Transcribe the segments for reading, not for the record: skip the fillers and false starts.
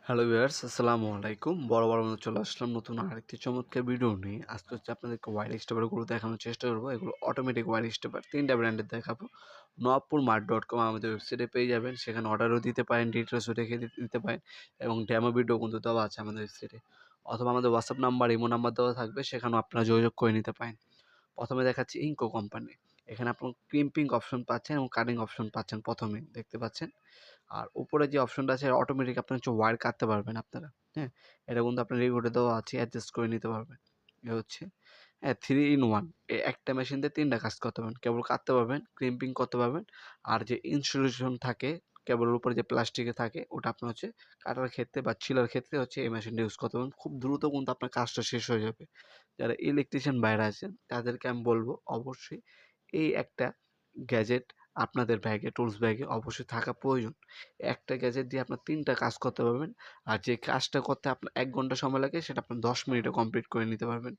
Hello viewers, আসসালামু আলাইকুম। বরাবর মতো চলে আসলাম নতুন আরেকটি চমৎকার ভিডিও নিয়ে। আজকে হচ্ছে আপনাদেরকে ওয়্যার স্টেপারগুলো দেখানোর চেষ্টা করবো। এগুলো অটোমেটিক ওয়্যার স্টেপার ৩টা ব্র্যান্ডের দেখাবো। নবপুরমার্ট.com আমাদের ওয়েবসাইটে পেয়ে যাবেন। সেখানে অর্ডারও দিতে পারেন, ডিটেলসও দেখে দিতে পারেন এবং ডেমো ভিডিও কিন্তু দেওয়া আছে আমাদের ওয়েবসাইটে। অথবা আমাদের হোয়াটসঅ্যাপ নাম্বার, ইমো নাম্বার দেওয়া থাকবে, সেখানেও আপনারা যোগাযোগ করে নিতে পারেন। প্রথমে দেখাচ্ছি ইনকো কোম্পানি। এখানে আপনার ক্রিম্পিং অপশন পাচ্ছেন এবং কাটিং অপশন পাচ্ছেন, প্রথমেই দেখতে পাচ্ছেন। আর উপরে যে অপশনটা আছে অটোমেটিক আপনি হচ্ছে ওয়্যার কাটতে পারবেন আপনারা। হ্যাঁ, এটা কিন্তু আপনার রিমোটে দেওয়া আছে, অ্যাডজাস্ট করে নিতে পারবেন। এ হচ্ছে 3 in 1, একটা মেশিন দিয়ে 3টা কাজ করতে পারবেন। কেবল কাটতে পারবেন, ক্রিম্পিং করতে পারবেন, আর যে ইনসুলেশন থাকে কেবলের উপরে যে প্লাস্টিকে থাকে ওটা আপনার হচ্ছে কাটার ক্ষেত্রে বা ছিলার ক্ষেত্রে হচ্ছে এই মেশিনটা ইউজ করতে পারবেন। খুব দ্রুত কিন্তু আপনার কাজটা শেষ হয়ে যাবে। যারা ইলেকট্রিশিয়ান ভাইরা আছেন তাদেরকে আমি বলবো অবশ্যই এই একটা গ্যাজেট আপনাদের ব্যাগে, টুলস ব্যাগে অবশ্যই থাকা প্রয়োজন। একটা গ্যাজেট দিয়ে আপনার 3টা কাজ করতে পারবেন। আর যে কাজটা করতে আপনার ১ ঘন্টা সময় লাগে সেটা আপনার ১০ মিনিটে কমপ্লিট করে নিতে পারবেন।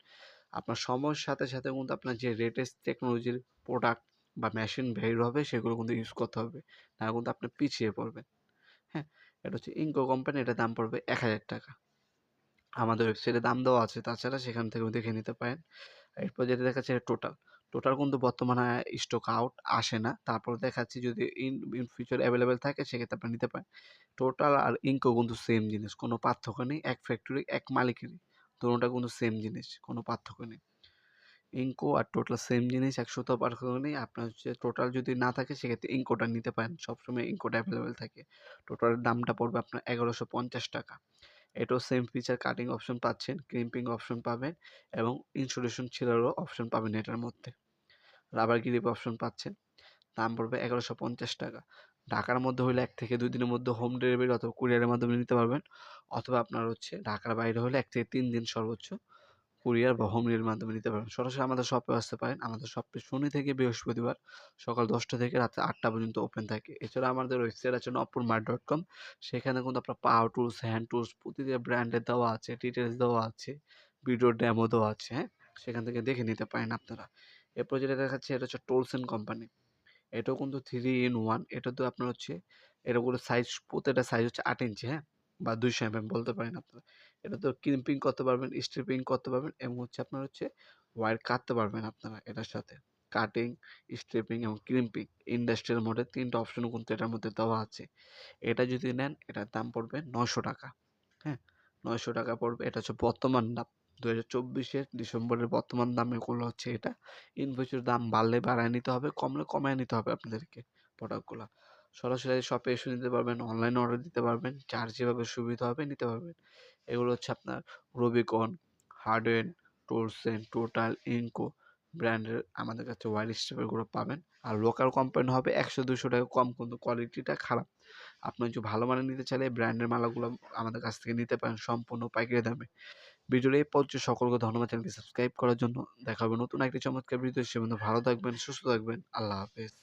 আপনার সময়ের সাথে সাথে কিন্তু আপনার যে লেটেস্ট টেকনোলজির প্রোডাক্ট বা মেশিন বের হবে সেগুলো কিন্তু ইউজ করতে হবে। নাহলে কিন্তু আপনি পিছিয়ে পড়বেন। হ্যাঁ? এটা হচ্ছে ইনকো কোম্পানি, এটার দাম পড়বে ৳১,০০০। আমাদের ওয়েবসাইটে দাম দেওয়া আছে, তাছাড়া সেখান থেকেও দেখে নিতে পারেন। এরপর যেটা দেখাচ্ছে টোটাল। টোটাল কিন্তু বর্তমানে স্টক আউট আসে না। তারপর দেখাচ্ছি যদি ইন ফিউচার এভেইলেবল থাকে সেক্ষেত্রে আপনি নিতে পারেন। টোটাল আর ইনকো কিন্তু সেম জিনিস, কোনো পার্থক্য নেই। এক ফ্যাক্টরি, এক মালিকেরই। দোনোটা কিন্তু সেম জিনিস, কোনো পার্থক্য নেই। ইনকো আর টোটাল সেম জিনিস, ১০০ পার্থক্য নেই। আপনার হচ্ছে টোটাল যদি না থাকে সেক্ষেত্রে ইনকোটা নিতে পারেন। সবসময় ইনকোটা এভেইলেবল থাকে। টোটালের দামটা পড়বে আপনার ৳১,১৫০। এটাও সেম ফিচার, কাটিং অপশন পাচ্ছেন, ক্রিম্পিং অপশন পাবেন এবং ইনসুলেশন ছিলারও অপশন পাবেন এটার মধ্যে। রাবার গ্রিপ অপশন পাচ্ছেন। দাম পড়বে ৳১,১৫০। ঢাকার মধ্যে হইলে ১ থেকে ২ দিনের মধ্যে হোম ডেলিভারি অথবা কুরিয়ারের মাধ্যমে নিতে পারবেন। অথবা আপনার হচ্ছে ঢাকার বাইরে হলে ১ থেকে ৩ দিন সর্বোচ্চ কুরিয়ার বা হোম ডেলিভারির মাধ্যমে নিতে পারবেন। সরাসরি আমাদের শপে আসতে পারেন। আমাদের শপটি শনি থেকে বৃহস্পতিবার সকাল ১০টা থেকে রাত ৮টা পর্যন্ত ওপেন থাকে। এছাড়া আমাদের ওয়েবসাইট আছে নবপুরমার্ট.com। সেখানে কিন্তু আপনার পাওয়ার টুলস, হ্যান্ড টুলস প্রতিটা ব্র্যান্ডের দেওয়া আছে, ডিটেইলস দেওয়া আছে, ভিডিও ডেমো দেওয়া আছে, হ্যাঁ? সেখান থেকে দেখে নিতে পারেন আপনারা। এরপর যেটা দেখাচ্ছি এটা হচ্ছে টোলসেন কোম্পানি। এটাও কিন্তু 3 in 1। এটাতে আপনার হচ্ছে এটাগুলো সাইজ, প্রতিটা সাইজ হচ্ছে ৮ ইঞ্চি, হ্যাঁ? বা ২০০ বলতে পারেন আপনারা। এটাতে ক্রিম্পিং করতে পারবেন, স্ট্রিপিং করতে পারবেন এবং হচ্ছে আপনার হচ্ছে ওয়্যার কাটতে পারবেন আপনারা এটার সাথে। কাটিং, স্ট্রিপিং এবং ক্রিম্পিং ইন্ডাস্ট্রিয়াল মোডে ৩টা অপশনও কিন্তু এটার মধ্যে দেওয়া আছে। এটা যদি নেন এটার দাম পড়বে ৳৯০০। হ্যাঁ? ৳৯০০ পড়বে। এটা হচ্ছে বর্তমান দাম। ২০২৪ এর ডিসেম্বরের বর্তমান দাম এগুলো হচ্ছে এটা। ইন ফিউচার দাম বাড়লে বাড়ায় নিতে হবে, কমলে কমায় নিতে হবে আপনাদেরকে প্রোডাক্টগুলা। সরাসরি শপে এসে নিতে পারবেন, অনলাইনে অর্ডার দিতে পারবেন। যার যেভাবে সুবিধা হবে নিতে পারবেন। এগুলো হচ্ছে আপনার রুবিকন, হার্ডওয়্যার, টোলসেন, টোটাল, ইনকো ব্র্যান্ডের আমাদের কাছে ওয়্যার স্ট্রিপারগুলো পাবেন। আর লোকাল কোম্পানি হবে ৳১০০-২০০ কম, কিন্তু কোয়ালিটিটা খারাপ। আপনি যদি ভালো মানের নিতে চাইলে ব্র্যান্ডের মালাগুলো আমাদের কাছ থেকে নিতে পারেন সম্পূর্ণ পাইকারি দামে। ভিডিওর এই পর্যায়ে সকলকে ধন্যবাদ চ্যানেলটি সাবস্ক্রাইব করার জন্য। দেখা হবে নতুন একটি চমৎকার ভিডিও। সে পর্যন্ত ভালো থাকবেন, সুস্থ থাকবেন। আল্লাহ হাফেজ।